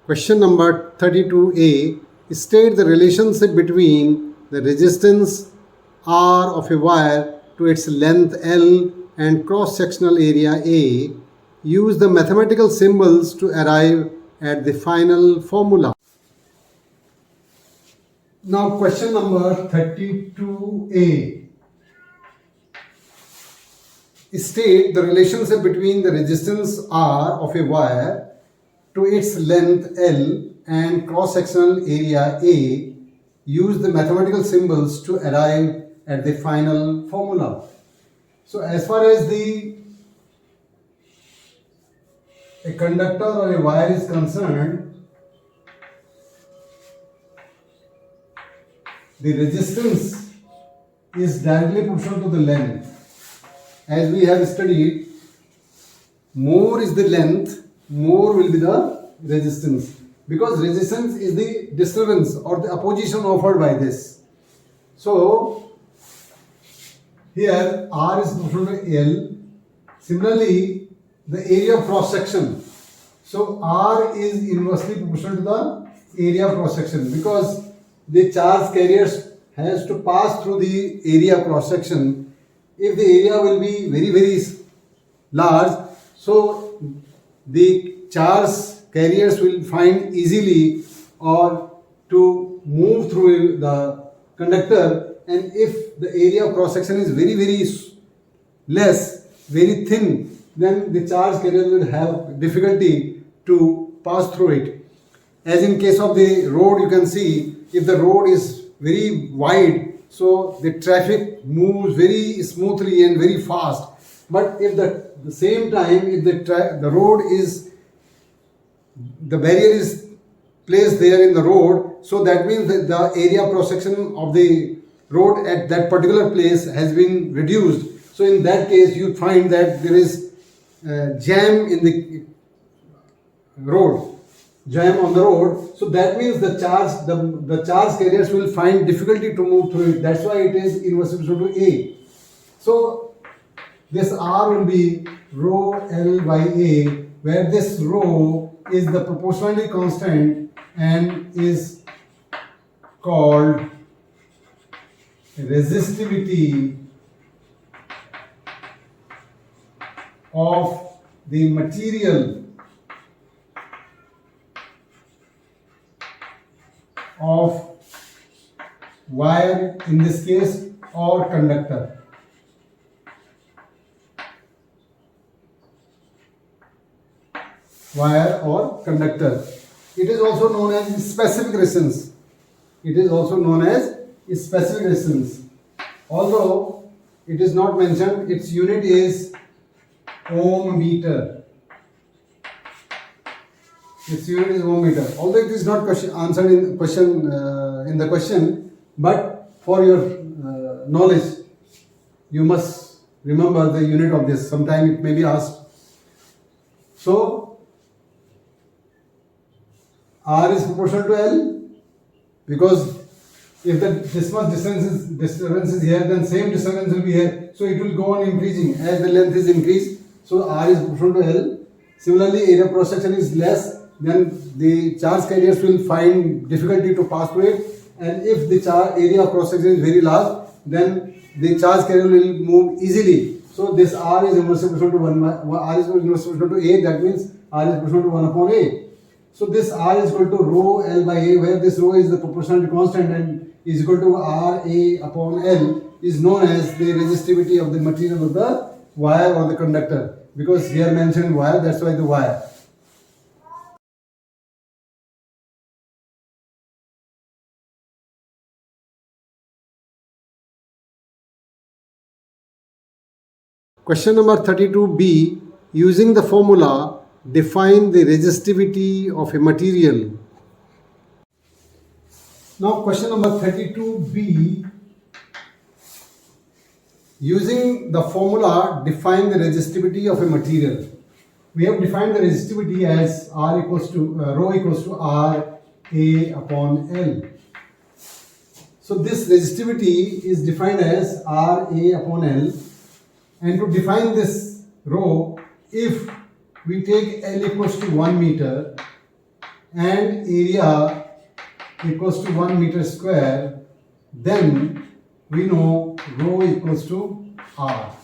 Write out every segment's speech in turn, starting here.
Question number 32A. State the relationship between the resistance R of a wire to its length L and cross-sectional area A. Use the mathematical symbols to arrive at the final formula. Now question number 32A. State the relationship between the resistance R of a wire to its length L and cross-sectional area A. Use the mathematical symbols to arrive at the final formula. So as far as a conductor or a wire is concerned, the resistance is directly proportional to the length. As we have studied, more is the length, more will be the resistance, because resistance is the disturbance or the opposition offered by this. So here R is proportional to L. Similarly, the area of cross section, so R is inversely proportional to the area of cross section, because the charge carriers has to pass through the area of cross section. If the area will be very large, so the charge carriers will find easily or to move through the conductor, and if the area of cross section is very less, very thin, then the charge carrier will have difficulty to pass through it. As in case of the road, you can see if the road is very wide, so the traffic moves very smoothly and very fast. But if the same time, if the road is, the barrier is placed there in the road, so that means that the area of cross section of the road at that particular place has been reduced. So in that case, you find that there is jam in the road, jam on the road. So that means the charge carriers will find difficulty to move through it. That's why it is inversely proportional to A. So this R will be rho L by A, where this rho is the proportionality constant and is called resistivity of the material of wire, in this case, or conductor. Wire or conductor. It is also known as specific resistance. It is also known as specific resistance. Although it is not mentioned, its unit is ohm meter. Its unit is ohm meter. Although it is not answered in the question, but for your knowledge, you must remember the unit of this. Sometime it may be asked. So R is proportional to L, because if this much disturbance is here, then same disturbance will be here. So it will go on increasing as the length is increased. So R is proportional to L. Similarly, area of cross section is less, then the charge carriers will find difficulty to pass through it. And if the area of cross section is very large, then the charge carrier will move easily. So this R is inversely proportional to R is inversely proportional to A. That means R is proportional to 1 upon A. So this R is equal to rho L by A, where this rho is the proportionality constant and is equal to R A upon L, is known as the resistivity of the material of the wire or the conductor. Because here mentioned wire, that's why the wire. Question number 32B. Using the formula, define the resistivity of a material. Now question number 32B. Using the formula, define the resistivity of a material. We have defined the resistivity as rho equals to R A upon L. So this resistivity is defined as R A upon L. And to define this rho, if we take L equals to 1 meter and area equals to 1 meter square, then we know rho equals to R.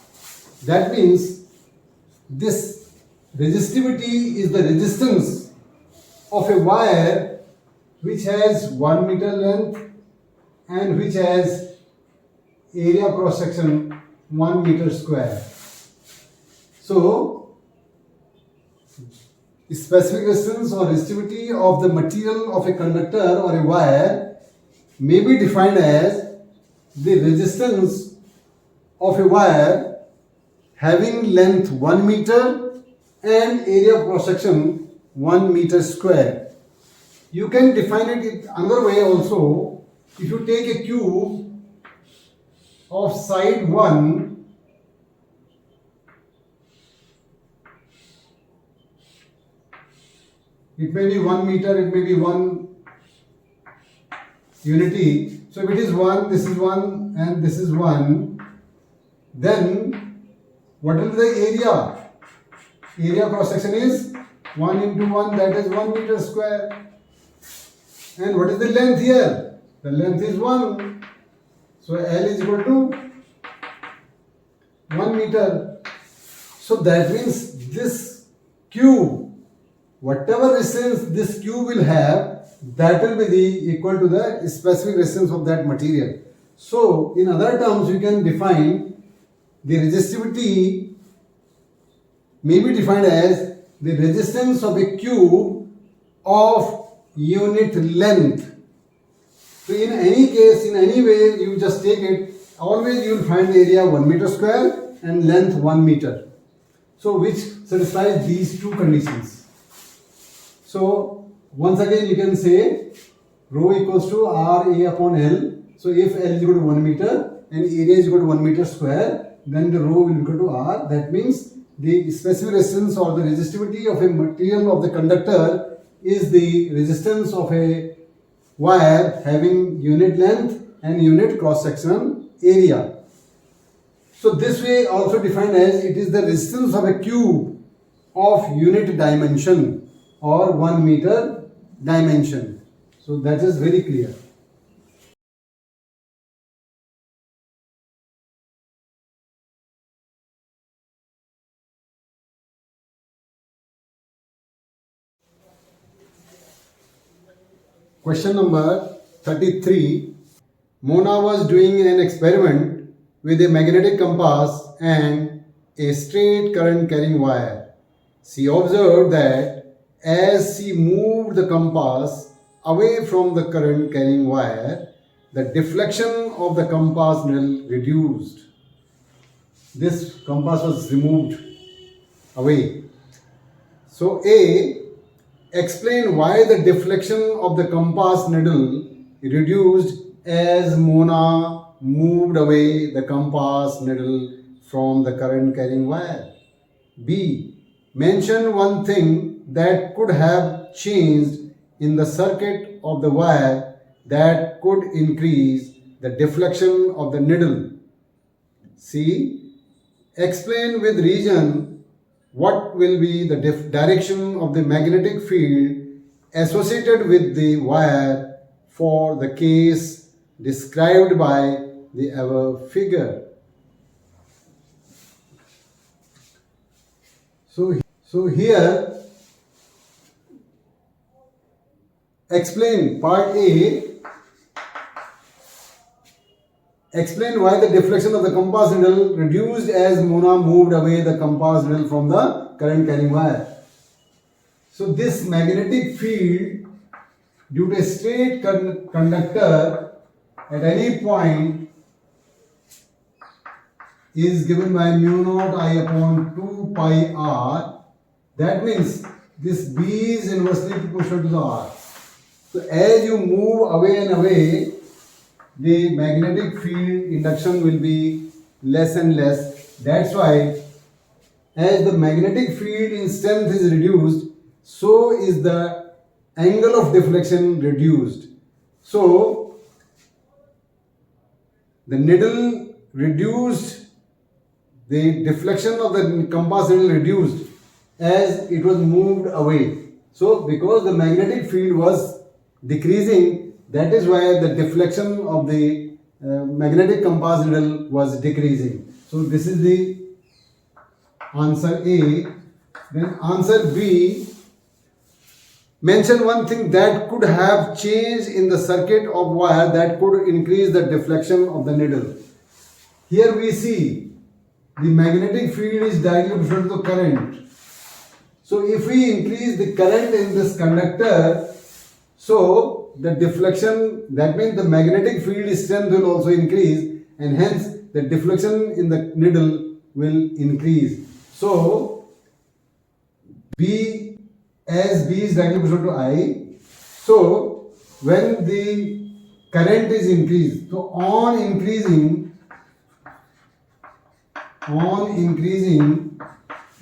That means this resistivity is the resistance of a wire which has 1 meter length and which has area cross section 1 meter square. So, specific resistance or resistivity of the material of a conductor or a wire may be defined as the resistance of a wire having length 1 meter and area of cross section 1 meter square. You can define it another way also. If you take a cube of side 1, it may be 1 meter, it may be 1 unity. So if it is 1, this is 1 and this is 1, then what is the area? Area cross section is 1 into 1, that is 1 meter square. And what is the length here? The length is 1. So L is equal to 1 meter. So that means this cube, whatever resistance this cube will have, that will be the equal to the specific resistance of that material. So in other terms, you can define the resistivity may be defined as the resistance of a cube of unit length. So in any case, in any way you just take it, always you will find the area 1 meter square and length 1 meter. So which satisfies these two conditions. So once again you can say rho equals to RA upon L. So if L is equal to 1 meter and area is equal to 1 meter square, then the rho will be equal to R. That means the specific resistance or the resistivity of a material of the conductor is the resistance of a wire having unit length and unit cross section area. So this way also defined as it is the resistance of a cube of unit dimension or 1 meter dimension. So that is very clear. Question number 33. Mona was doing an experiment with a magnetic compass and a straight current carrying wire. She observed that as she moved the compass away from the current carrying wire, the deflection of the compass needle reduced. This compass was removed away. So A, explain why the deflection of the compass needle reduced as Mona moved away the compass needle from the current carrying wire. B, mention one thing that could have changed in the circuit of the wire that could increase the deflection of the needle. C, explain with reason what will be the direction of the magnetic field associated with the wire for the case described by the above figure. So here explain part A. Explain why the deflection of the compass needle reduced as Mona moved away the compass needle from the current carrying wire. So this magnetic field due to a straight conductor at any point is given by mu naught I upon 2 pi r. That means this B is inversely proportional to the R. So as you move away and away, the magnetic field induction will be less and less. That's why as the magnetic field in strength is reduced, so is the angle of deflection reduced. So the needle reduced, the deflection of the compass needle reduced as it was moved away. So because the magnetic field was decreasing, that is why the deflection of the magnetic compass needle was decreasing. So this is the answer A. Then answer B, mention one thing that could have changed in the circuit of wire that could increase the deflection of the needle. Here we see the magnetic field is directly proportional to the current. So if we increase the current in this conductor, so the deflection, that means the magnetic field strength will also increase, and hence the deflection in the needle will increase. So B, as B is directly proportional to I, so when the current is increased, so on increasing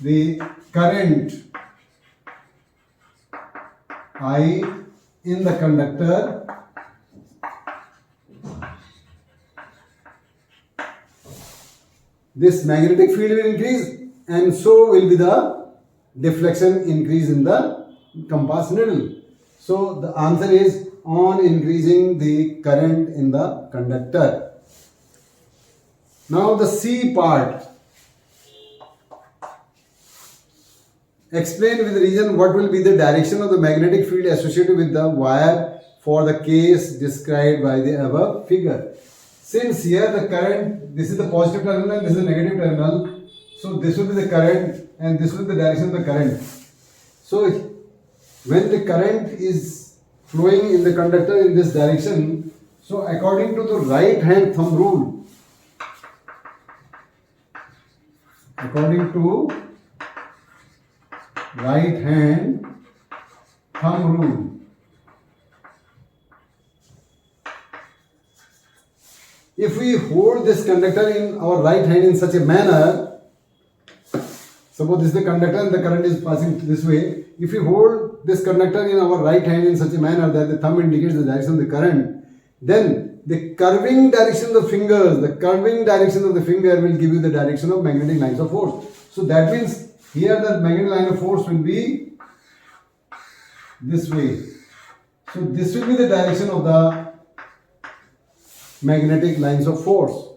the current I in the conductor, this magnetic field will increase, and so will be the deflection increase in the compass needle. So the answer is on increasing the current in the conductor. Now the C part. Explain with reason what will be the direction of the magnetic field associated with the wire for the case described by the above figure. Since here the current, this is the positive terminal and this is the negative terminal, so this will be the current and this will be the direction of the current. So when the current is flowing in the conductor in this direction, so according to the right hand thumb rule, according to right hand thumb rule, if we hold this conductor in our right hand in such a manner, suppose this is the conductor and the current is passing this way, if we hold this conductor in our right hand in such a manner that the thumb indicates the direction of the current, then the curving direction of the fingers, the curving direction of the finger will give you the direction of magnetic lines of force. So that means here the magnetic line of force will be this way. So this will be the direction of the magnetic lines of force.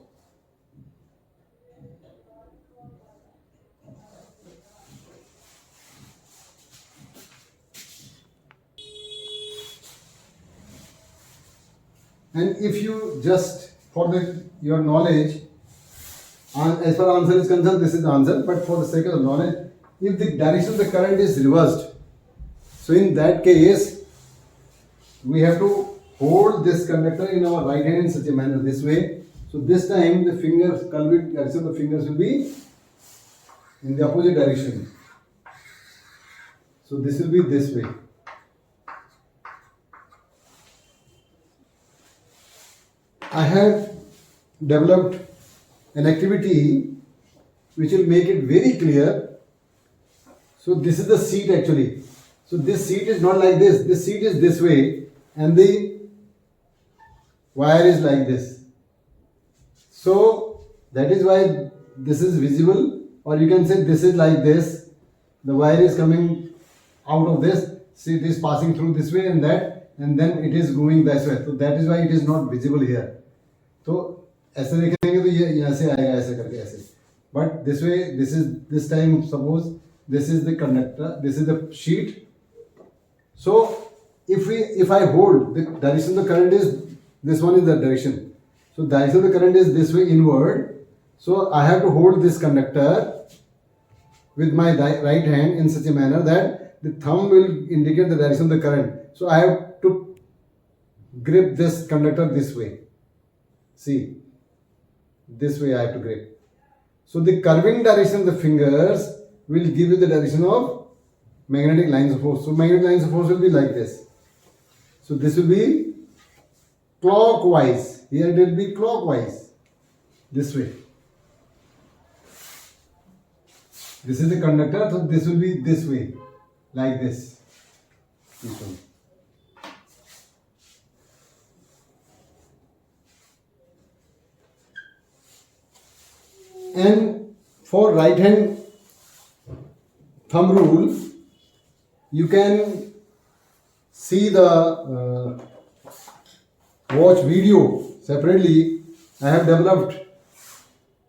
And if you just for your knowledge, as far as answer is concerned, this is the answer, but for the sake of knowledge, if the direction of the current is reversed, so in that case, we have to hold this conductor in our right hand in such a manner, this way. So this time the fingers, curved direction of the fingers will be in the opposite direction. So this will be this way. I have developed an activity which will make it very clear. So this is the seat actually. So this seat is not like this. This seat is this way and the wire is like this. So that is why this is visible, or you can say this is like this. The wire is coming out of this. See, it is passing through this way and that, and then it is going this way. So that is why it is not visible here. तो ऐसे देखेंगे तो ये यहाँ से आएगा ऐसे करके ऐसे, but this way, this time suppose this is the conductor, this is the sheet. So if I hold the direction of the current is this one is the direction. So direction of the current is this way inward. So I have to hold this conductor with my right hand in such a manner that the thumb will indicate the direction of the current. So I have to grip this conductor this way. See, this way I have to grip. So the curving direction of the fingers will give you the direction of magnetic lines of force. So magnetic lines of force will be like this. So this will be clockwise. Here it will be clockwise. This way. This is the conductor, so this will be this way. Like this. This one. And for right hand thumb rule, you can see the watch video separately. I have developed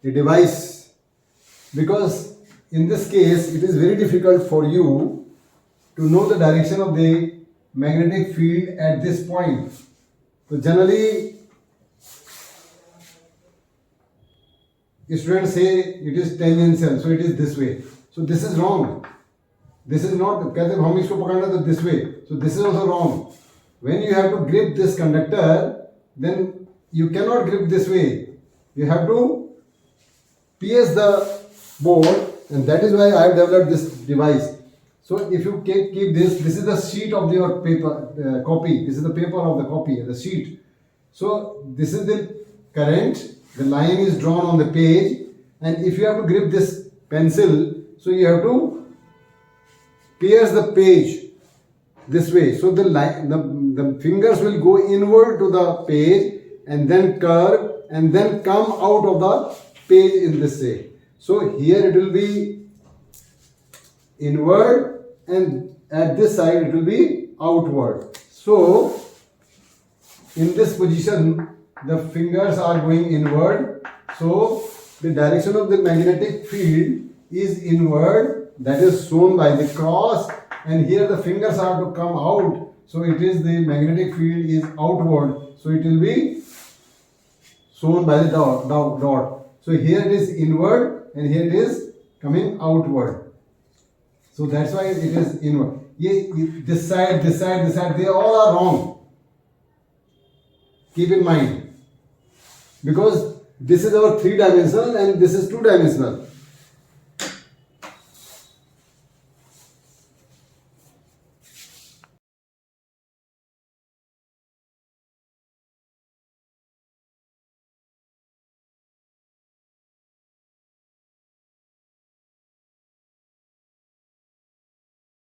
a device because in this case it is very difficult for you to know the direction of the magnetic field at this point. So generally students say it is tangential, so it is this way. So this is wrong. This is not, कहते हैं हम इसको पकड़ना तो this way. So this is also wrong. When you have to grip this conductor, then you cannot grip this way. You have to pierce the board, and that is why I have developed this device. So if you keep this is the sheet of your paper copy. This is the paper of the copy, the sheet. So this is the current. The line is drawn on the page, and if you have to grip this pencil, so you have to pierce the page this way. So the fingers will go inward to the page and then curve and then come out of the page in this way. So here it will be inward, and at this side it will be outward. So in this position the fingers are going inward, so the direction of the magnetic field is inward, that is shown by the cross, and here the fingers are to come out, so it is the magnetic field is outward, so it will be shown by the dot. So here it is inward and here it is coming outward. So that's why it is inward. This side, they all are wrong. Keep in mind. Because this is our 3-dimensional and this is 2-dimensional.